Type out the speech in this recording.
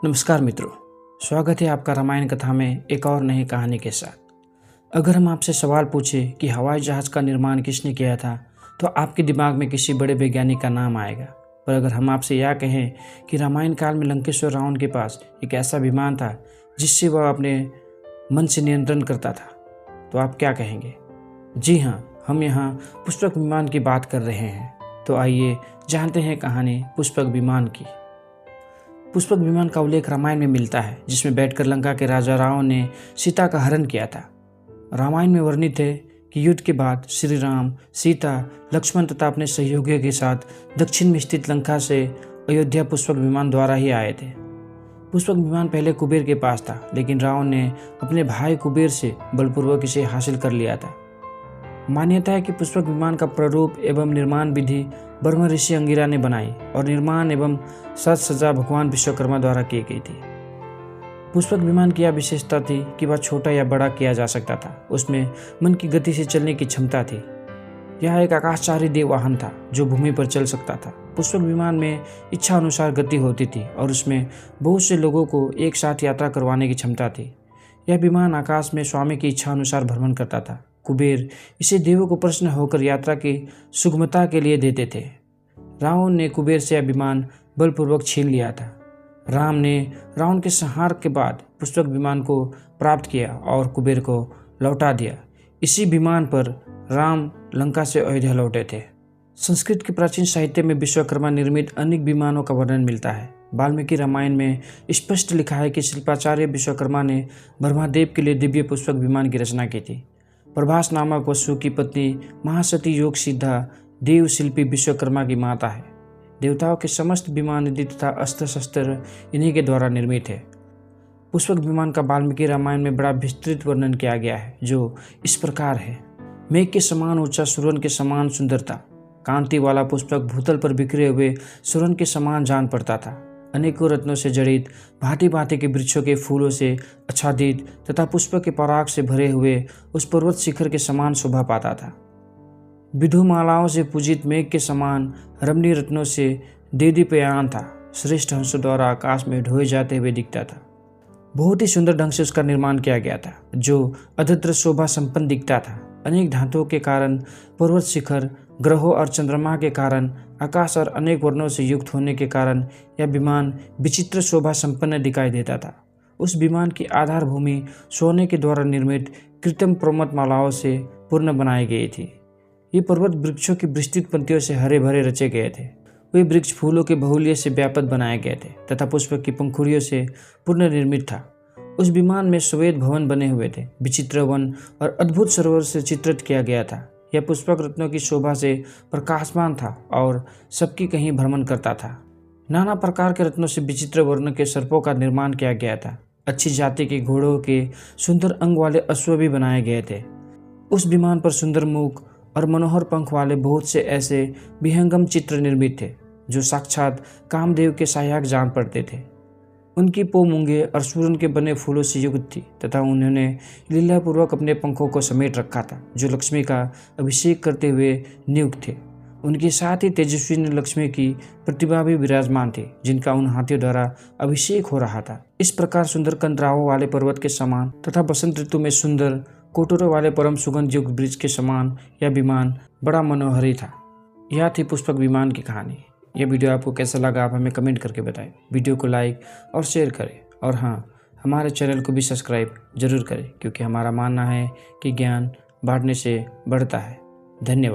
नमस्कार मित्रों, स्वागत है आपका रामायण कथा में एक और नई कहानी के साथ। अगर हम आपसे सवाल पूछें कि हवाई जहाज़ का निर्माण किसने किया था, तो आपके दिमाग में किसी बड़े वैज्ञानिक का नाम आएगा। पर अगर हम आपसे यह कहें कि रामायण काल में लंकेश्वर रावण के पास एक ऐसा विमान था जिससे वह अपने मन से नियंत्रण करता था, तो आप क्या कहेंगे? जी हाँ, हम यहाँ पुष्पक विमान की बात कर रहे हैं। तो आइए जानते हैं कहानी पुष्पक विमान की। पुष्पक विमान का उल्लेख रामायण में मिलता है, जिसमें बैठकर लंका के राजा रावण ने सीता का हरण किया था। रामायण में वर्णित है कि युद्ध के बाद श्री राम, सीता, लक्ष्मण तथा अपने सहयोगियों के साथ दक्षिण में स्थित लंका से अयोध्या पुष्पक विमान द्वारा ही आए थे। पुष्पक विमान पहले कुबेर के पास था, लेकिन रावण ने अपने भाई कुबेर से बलपूर्वक इसे हासिल कर लिया था। मान्यता है कि पुष्पक विमान का प्रारूप एवं निर्माण विधि ब्रह्म ऋषि अंगिरा ने बनाई और निर्माण एवं साज सज्जा भगवान विश्वकर्मा द्वारा की गई थी। पुष्पक विमान की यह विशेषता थी कि वह छोटा या बड़ा किया जा सकता था। उसमें मन की गति से चलने की क्षमता थी। यह एक आकाशचारी देव वाहन था जो भूमि पर चल सकता था। पुष्पक विमान में इच्छा अनुसार गति होती थी और उसमें बहुत से लोगों को एक साथ यात्रा करवाने की क्षमता थी। यह विमान आकाश में स्वामी की इच्छा अनुसार भ्रमण करता था। कुबेर इसे देवों को प्रसन्न होकर यात्रा की सुगमता के लिए देते थे। रावण ने कुबेर से यह विमान बलपूर्वक छीन लिया था। राम ने रावण के संहार के बाद पुष्पक विमान को प्राप्त किया और कुबेर को लौटा दिया। इसी विमान पर राम लंका से अयोध्या लौटे थे। संस्कृत के प्राचीन साहित्य में विश्वकर्मा निर्मित अनेक विमानों का वर्णन मिलता है। वाल्मीकि रामायण में स्पष्ट लिखा है कि शिल्पाचार्य विश्वकर्मा ने ब्रह्मदेव के लिए दिव्य पुष्पक विमान की रचना की थी। प्रभास नामक वसु की पत्नी महासती योग सिद्धा देव शिल्पी विश्वकर्मा की माता है। देवताओं के समस्त विमान निधि तथा अस्त्र शस्त्र इन्हीं के द्वारा निर्मित है। पुष्पक विमान का वाल्मीकि रामायण में बड़ा विस्तृत वर्णन किया गया है, जो इस प्रकार है। मेघ के समान ऊंचा, सुरन के समान सुंदरता, कांति वाला पुष्पक भूतल पर बिखरे हुए सुरन के समान जान पड़ता था। अनेकों रत्नों से जड़ित, भांति भांति के वृक्षों के फूलों से आच्छादित तथा पुष्प के पराग से भरे हुए उस पर्वत शिखर के समान शोभा पाता था। विधुमालाओं से पूजित मेघ के समान रमणीय रत्नों से देदीप्यमान था। श्रेष्ठ हंसों द्वारा आकाश में ढोए जाते हुए दिखता था। बहुत ही सुंदर ढंग से उसका निर्माण किया गया था, जो अद्भुत शोभा संपन्न दिखता था। अनेक धातुओं के कारण पर्वत शिखर, ग्रहों और चंद्रमा के कारण, आकाश और अनेक वर्णों से युक्त होने के कारण यह विमान विचित्र शोभा संपन्न दिखाई देता था। उस विमान की आधार भूमि सोने के द्वारा निर्मित कृत्रिम पर्वतमालाओं से पूर्ण बनाई गई थी। ये पर्वत वृक्षों की विस्तृत पंक्तियों से हरे भरे रचे गए थे। वे वृक्ष फूलों के बहुल्य से व्यापक बनाए गए थे तथा पुष्प की पंखुड़ियों से पूर्ण निर्मित था। उस विमान में श्वेत भवन बने हुए थे। विचित्र वन और अद्भुत सरोवर से चित्रित किया गया था। यह पुष्पक रत्नों की शोभा से प्रकाशमान था और सबकी कहीं भ्रमण करता था। नाना प्रकार के रत्नों से विचित्र वर्ण के सर्पों का निर्माण किया गया था। अच्छी जाति के घोड़ों के सुंदर अंग वाले अश्व भी बनाए गए थे। उस विमान पर सुंदर मुख और मनोहर पंख वाले बहुत से ऐसे विहंगम चित्र निर्मित थे, जो साक्षात कामदेव के सहायक जान पड़ते थे। उनकी पो मूंगे और सूरन के बने फूलों से युक्त थी तथा उन्होंने लीलापूर्वक अपने पंखों को समेट रखा था, जो लक्ष्मी का अभिषेक करते हुए नियुक्त थे। उनके साथ ही तेजस्वी लक्ष्मी की प्रतिभा भी विराजमान थी, जिनका उन हाथियों द्वारा अभिषेक हो रहा था। इस प्रकार सुंदर कंदराओं वाले पर्वत के समान तथा बसंत ऋतु में सुंदर कोटरों वाले परम सुगंध युक्त वृक्ष के समान यह विमान बड़ा मनोहरी था। यह थी पुष्पक विमान की कहानी। यह वीडियो आपको कैसा लगा, आप हमें कमेंट करके बताएं। वीडियो को लाइक और शेयर करें और हाँ, हमारे चैनल को भी सब्सक्राइब जरूर करें, क्योंकि हमारा मानना है कि ज्ञान बांटने से बढ़ता है। धन्यवाद।